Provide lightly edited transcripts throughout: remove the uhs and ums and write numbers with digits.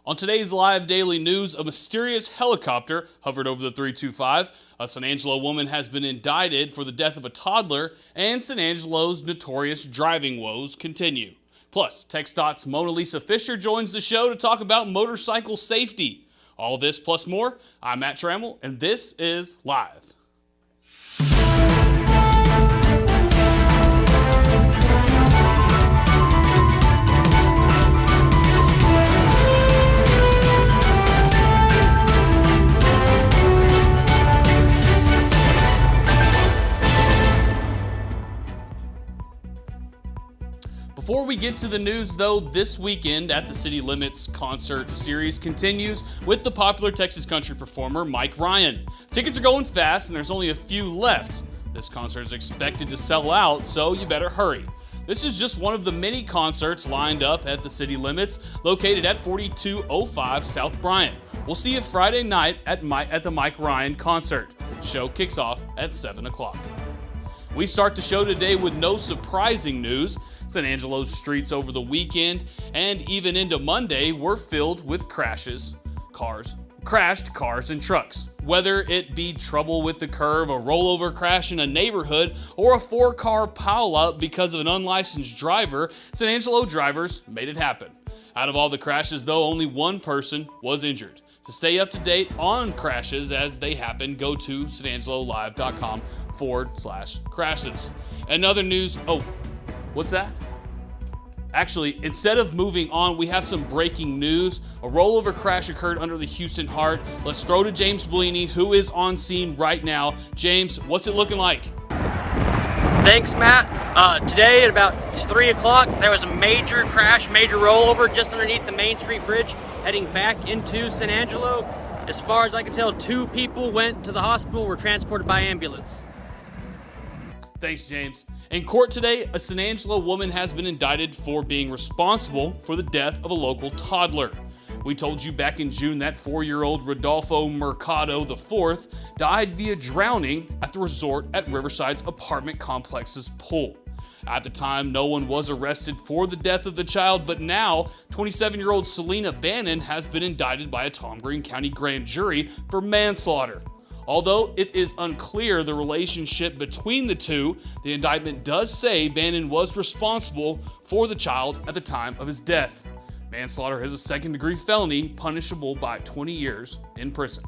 On today's live daily news, a mysterious helicopter hovered over the 325. A San Angelo woman has been indicted for the death of a toddler, and San Angelo's notorious driving woes continue. Plus, TxDOT's Mona Lisa Fisher joins the show to talk about motorcycle safety. All this plus more. I'm Matt Trammell, and this is Live. Before we get to the news, though, this weekend at the City Limits concert series continues with the popular Texas country performer Mike Ryan. Tickets are going fast and there's only a few left. This concert is expected to sell out, so you better hurry. This is just one of the many concerts lined up at the City Limits, located at 4205 South Bryant. We'll see you Friday night at the Mike Ryan concert. The show kicks off at 7 o'clock. We start the show today with no surprising news. San Angelo's streets over the weekend and even into Monday were filled with crashed cars and trucks. Whether it be trouble with the curve, a rollover crash in a neighborhood, or a 4-car pileup because of an unlicensed driver, San Angelo drivers made it happen. Out of all the crashes, though, only one person was injured. To stay up to date on crashes as they happen, go to sanangelolive.com/crashes. And other news, what's that? Actually, instead of moving on, we have some breaking news. A rollover crash occurred under the Houston Harte. Let's throw to James Bellini, who is on scene right now. James, what's it looking like? Thanks, Matt. Today at about 3 o'clock, there was a major crash, major rollover just underneath the Main Street Bridge heading back into San Angelo. As far as I can tell, 2 people went to the hospital, were transported by ambulance. Thanks, James. In court today, a San Angelo woman has been indicted for being responsible for the death of a local toddler. We told you back in June that 4-year-old Rodolfo Mercado IV died via drowning at the resort at Riverside's apartment complex's pool. At the time, no one was arrested for the death of the child, but now 27-year-old Selena Bannon has been indicted by a Tom Green County grand jury for manslaughter. Although it is unclear the relationship between the two, the indictment does say Bannon was responsible for the child at the time of his death. Manslaughter is a second-degree felony punishable by 20 years in prison.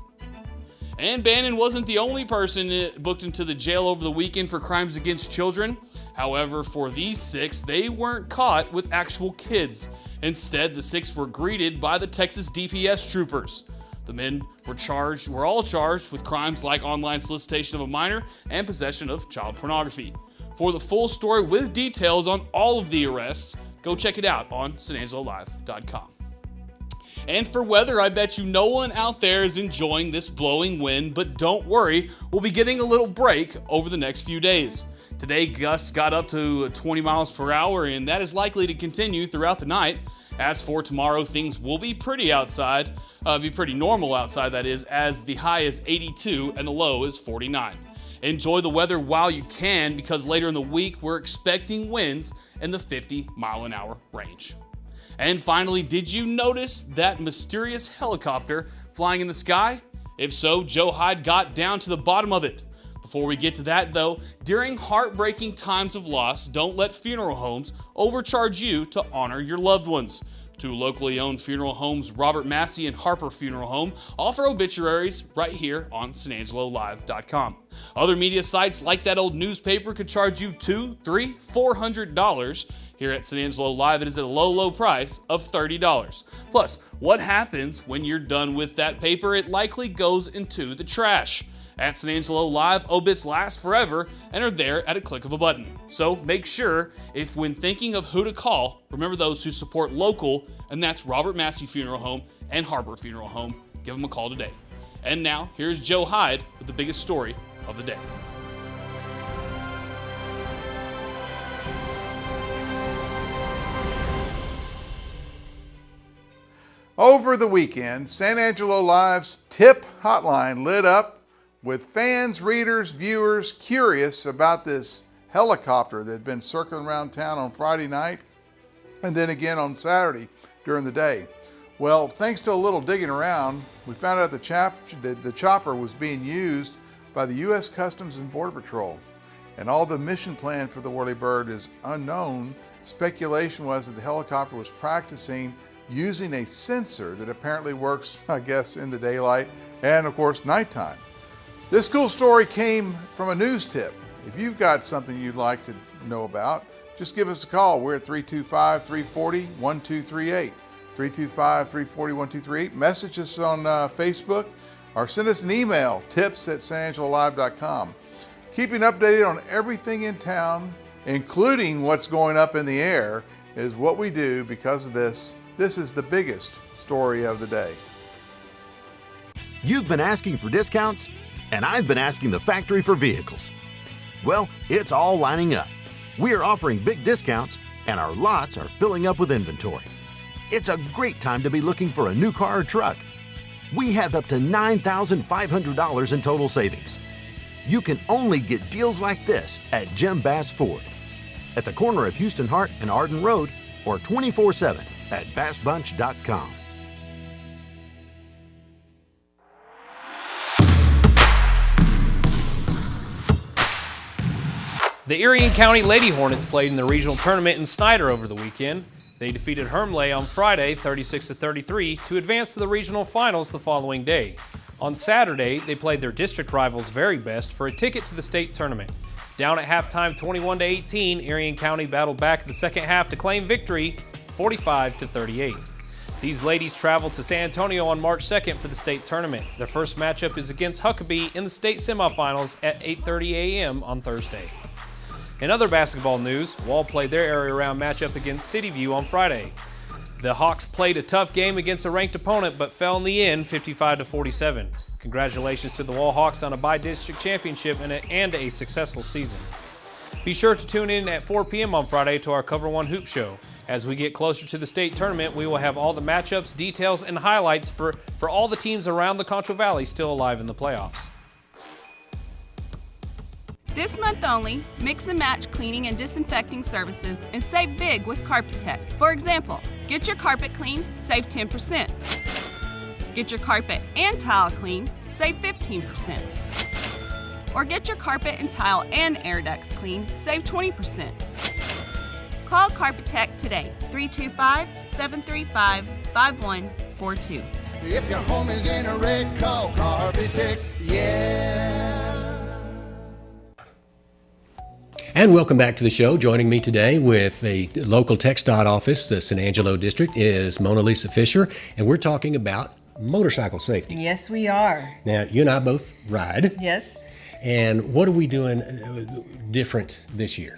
And Bannon wasn't the only person booked into the jail over the weekend for crimes against children. However, for these 6, they weren't caught with actual kids. Instead, the 6 were greeted by the Texas DPS troopers. The men were all charged with crimes like online solicitation of a minor and possession of child pornography. For the full story with details on all of the arrests, go check it out on sanangelolive.com. And for weather, I bet you no one out there is enjoying this blowing wind, but don't worry, we'll be getting a little break over the next few days. Today, gusts got up to 20 miles per hour, and that is likely to continue throughout the night. As for tomorrow, things will be pretty normal outside, that is, as the high is 82 and the low is 49. Enjoy the weather while you can, because later in the week, we're expecting winds in the 50-mile-an-hour range. And finally, did you notice that mysterious helicopter flying in the sky? If so, Joe Hyde got down to the bottom of it. Before we get to that, though, during heartbreaking times of loss, don't let funeral homes overcharge you to honor your loved ones. 2 locally owned funeral homes, Robert Massey and Harper Funeral Home, offer obituaries right here on sanangelolive.com. Other media sites like that old newspaper could charge you $200, $300, $400. Here at San Angelo Live, it is at a low price of $30. Plus, what happens when you're done with that paper? It likely goes into the trash. At San Angelo Live, obits last forever and are there at a click of a button. So make sure, when thinking of who to call, remember those who support local, and that's Robert Massey Funeral Home and Harper Funeral Home. Give them a call today. And now, here's Joe Hyde with the biggest story of the day. Over the weekend, San Angelo Live's tip hotline lit up with fans, readers, viewers curious about this helicopter that had been circling around town on Friday night and then again on Saturday during the day. Well, thanks to a little digging around, we found out the chopper was being used by the U.S. Customs and Border Patrol. And all the mission plan for the whirlybird is unknown. Speculation was that the helicopter was practicing using a sensor that apparently works, I guess, in the daylight and, of course, nighttime. This cool story came from a news tip. If you've got something you'd like to know about, just give us a call. We're at 325-340-1238. 325-340-1238. Message us on Facebook or send us an email, tips@sanangelolive.com. Keeping updated on everything in town, including what's going up in the air, is what we do because of this. This is the biggest story of the day. You've been asking for discounts, and I've been asking the factory for vehicles. Well, it's all lining up. We are offering big discounts, and our lots are filling up with inventory. It's a great time to be looking for a new car or truck. We have up to $9,500 in total savings. You can only get deals like this at Jim Bass Ford, at the corner of Houston Harte and Arden Road, or 24/7 at bassbunch.com. The Erie County Lady Hornets played in the regional tournament in Snyder over the weekend. They defeated Hermleigh on Friday 36-33 to advance to the regional finals the following day. On Saturday, they played their district rivals Very Best for a ticket to the state tournament. Down at halftime 21-18, Erie County battled back in the second half to claim victory 45-38. These ladies traveled to San Antonio on March 2nd for the state tournament. Their first matchup is against Huckabee in the state semifinals at 8:30 a.m. on Thursday. In other basketball news, Wall played their area round matchup against City View on Friday. The Hawks played a tough game against a ranked opponent but fell in the end 55-47. Congratulations to the Wall Hawks on a bi-district championship and a successful season. Be sure to tune in at 4 p.m. on Friday to our Cover One Hoop Show. As we get closer to the state tournament, we will have all the matchups, details, and highlights for all the teams around the Concho Valley still alive in the playoffs. This month only, mix and match cleaning and disinfecting services and save big with Carpetech. For example, get your carpet clean, save 10%. Get your carpet and tile clean, save 15%. Or get your carpet and tile and air ducts clean, save 20%. Call Carpetech today, 325-735-5142. If your home is in a wreck, call Carpetech, yeah. And welcome back to the show. Joining me today with the local TxDOT office, the San Angelo district, is Mona Lisa Fisher, and we're talking about motorcycle safety. Yes, we are. Now, you and I both ride. Yes. And what are we doing different this year?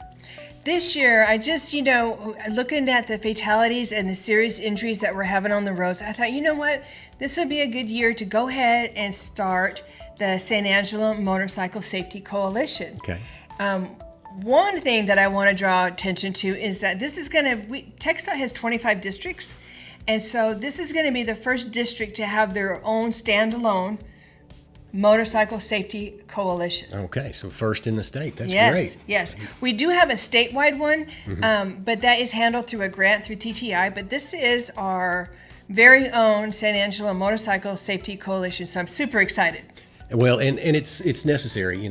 This year, I just, looking at the fatalities and the serious injuries that we're having on the roads, I thought, you know what? This would be a good year to go ahead and start the San Angelo Motorcycle Safety Coalition. Okay. One thing that I want to draw attention to is that this is TxDOT has 25 districts, and so this is going to be the first district to have their own standalone Motorcycle Safety Coalition. Okay, so first in the state. That's great. Yes. We do have a statewide one, but that is handled through a grant through TTI, but this is our very own San Angelo Motorcycle Safety Coalition, so I'm super excited. Well, and it's necessary.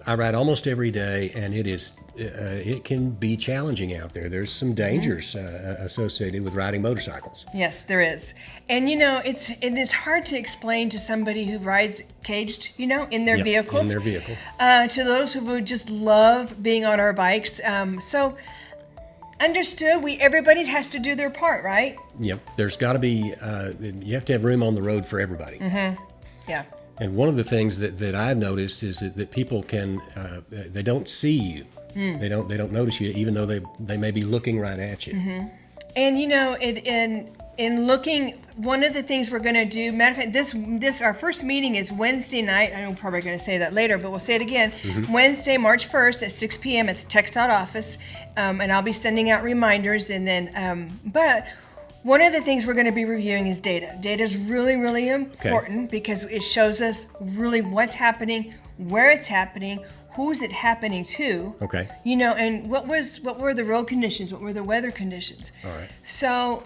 I ride almost every day, and it can be challenging out there. There's some dangers associated with riding motorcycles. Yes, there is, and it is hard to explain to somebody who rides caged, in their vehicles. In their vehicle. To those who would just love being on our bikes. So understood. Everybody has to do their part, right? Yep. There's got to be. You have to have room on the road for everybody. Mm-hmm. Yeah. And one of the things that I've noticed is that people they don't see you. They don't notice you, even though they may be looking right at you. Mm-hmm. And in looking, one of the things we're going to do. Matter of fact, this our first meeting is Wednesday night. I'm probably going to say that later, but we'll say it again. Mm-hmm. Wednesday, March 1st at 6 p.m. at the TxDOT office, and I'll be sending out reminders. And then, but one of the things we're going to be reviewing is data. Data is really, really important because it shows us really what's happening, where it's happening, who's it happening to. Okay. And what were the road conditions? What were the weather conditions? All right. So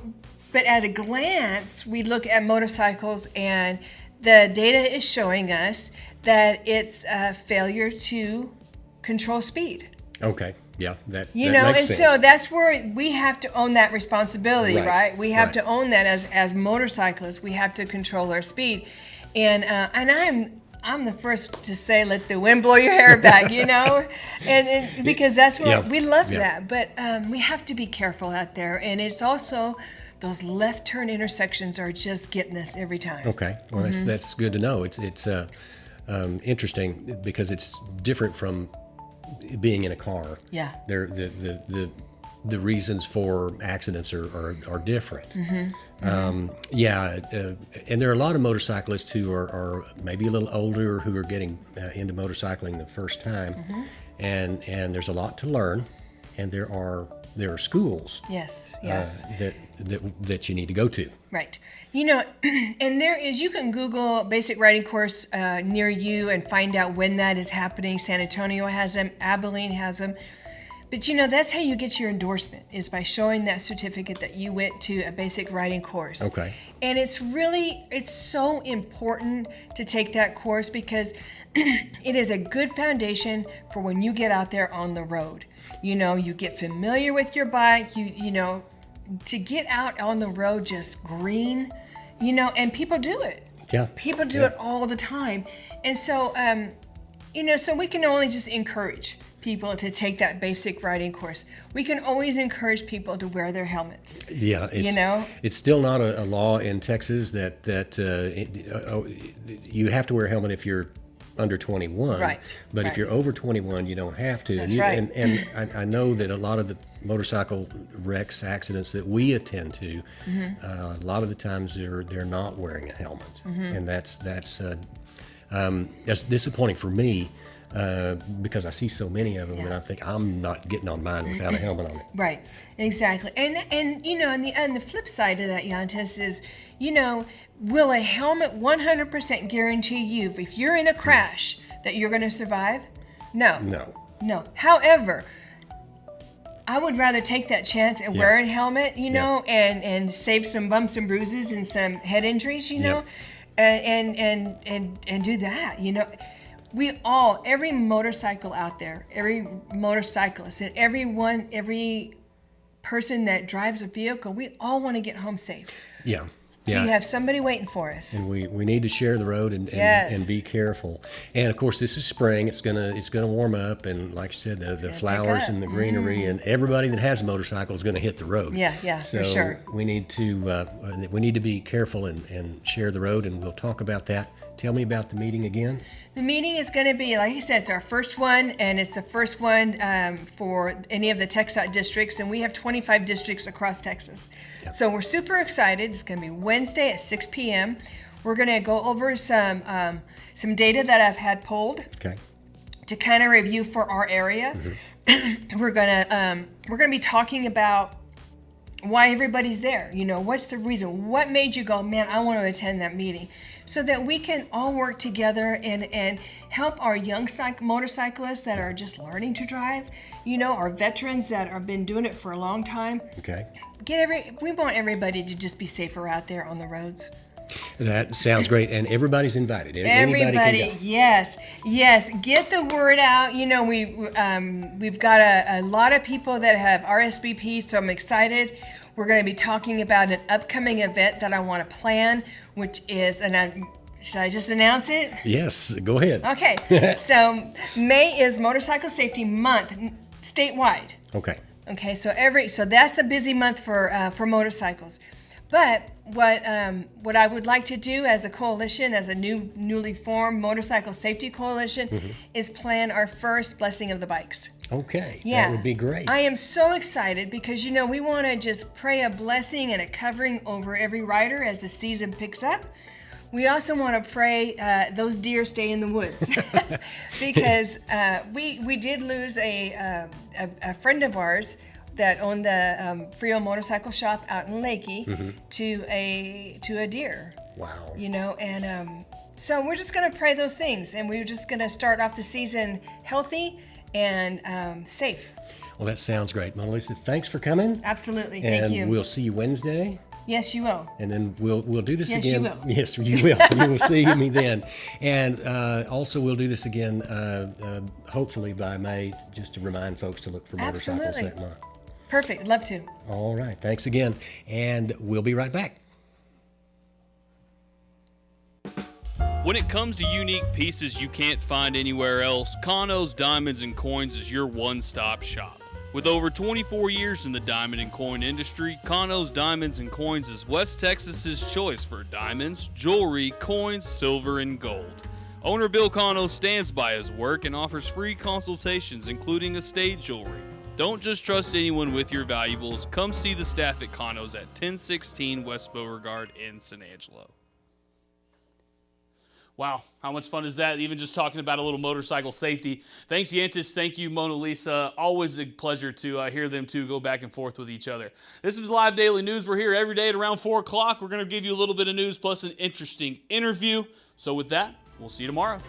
but at a glance, we look at motorcycles, and the data is showing us that it's a failure to control speed. Okay. Yeah, that You that know, makes and sense. so that's where we have to own that responsibility, Right, right? We have right. to own that as motorcyclists. We have to control our speed, and I'm the first to say, let the wind blow your hair back, you know, and because that's what Yeah, we love yeah. that. But we have to be careful out there, and it's also those left turn intersections are just getting us every time. Okay, well that's good to know. It's interesting because it's different from being in a car. Yeah. They're the reasons for accidents are different. And there are a lot of motorcyclists who are maybe a little older who are getting into motorcycling the first time, and there's a lot to learn, and there are schools Yes. that you need to go to. Right. You know, and you can Google basic riding course near you and find out when that is happening. San Antonio has them, Abilene has them. But you know, that's how you get your endorsement, is by showing that certificate that you went to a basic riding course. Okay. And it's so important to take that course because it is a good foundation for when you get out there on the road. You know, you get familiar with your bike, you know, to get out on the road just green, you know, and people do it. Yeah. People do it all the time. And so, you know, so we can only just encourage people to take that basic riding course. We can always encourage people to wear their helmets. Yeah, it's still not a law in Texas that you have to wear a helmet if you're under 21. Right. But if Right. you're over 21, you don't have to. That's and right. And I know that a lot of the motorcycle wrecks, accidents that we attend to, a lot of the times they're not wearing a helmet, and that's disappointing for me. Because I see so many of them, and I think I'm not getting on mine without a helmet on it. Right, exactly. And you know, and the flip side of that, Yantis, is, you know, will a helmet 100% guarantee you, if you're in a crash, that you're going to survive? No. No. However, I would rather take that chance and wear a helmet, you know, and save some bumps and bruises and some head injuries, you know, and do that, you know. Every motorcycle out there, every motorcyclist, and every person that drives a vehicle, we all want to get home safe. Yeah. We have somebody waiting for us. And we need to share the road and be careful. And of course, this is spring. It's gonna warm up, and like you said, the flowers and the greenery, and everybody that has a motorcycle is going to hit the road. Yeah, so for sure. we need to be careful and share the road, and we'll talk about that. Tell me about the meeting again. The meeting is going to be, like I said, it's our first one, and it's the first one for any of the TxDOT districts, and we have 25 districts across Texas. Yep. So we're super excited. It's going to be Wednesday at 6 p.m. We're going to go over some data that I've had pulled to kind of review for our area. We're going to be talking about why everybody's there. You know, what's the reason? What made you go, man, I want to attend that meeting? So that we can all work together and help our young motorcyclists that are just learning to drive, you know, our veterans that have been doing it for a long time. Okay. We want everybody to just be safer out there on the roads. That sounds great, and everybody's invited. Everybody can go. yes. Get the word out. You know, we've got a lot of people that have RSVP, so I'm excited. We're going to be talking about an upcoming event that I want to plan, which is, should I just announce it? Yes, go ahead. Okay, so May is Motorcycle Safety Month statewide. Okay, so that's a busy month for motorcycles. But what I would like to do as a coalition, as a newly formed motorcycle safety coalition, is plan our first Blessing of the Bikes. Okay, Yeah, that would be great. I am so excited because, you know, we want to just pray a blessing and a covering over every rider as the season picks up. We also want to pray those deer stay in the woods because we did lose a friend of ours that owned the Frio Motorcycle Shop out in Lakey to a deer. Wow. You know, and so we're just going to pray those things, and we're just going to start off the season healthy and safe. Well, that sounds great. Mona Lisa, thanks for coming. Absolutely. And Thank you. we'll see you Wednesday. Yes, you will. And then we'll do this Yes, again. you will. Yes, you will. You will see me then. And also we'll do this again, hopefully by May, just to remind folks to look for motorcycles Absolutely. that month. Perfect. Love to. All right. Thanks again. And we'll be right back. When it comes to unique pieces you can't find anywhere else, Kano's Diamonds and Coins is your one-stop shop. With over 24 years in the diamond and coin industry, Kano's Diamonds and Coins is West Texas's choice for diamonds, jewelry, coins, silver, and gold. Owner Bill Kano stands by his work and offers free consultations, including estate jewelry. Don't just trust anyone with your valuables. Come see the staff at Kano's at 1016 West Beauregard in San Angelo. Wow, how much fun is that? Even just talking about a little motorcycle safety. Thanks, Yantis. Thank you, Mona Lisa. Always a pleasure to hear them two go back and forth with each other. This is Live Daily News. We're here every day at around 4 o'clock. We're going to give you a little bit of news plus an interesting interview. So with that, we'll see you tomorrow.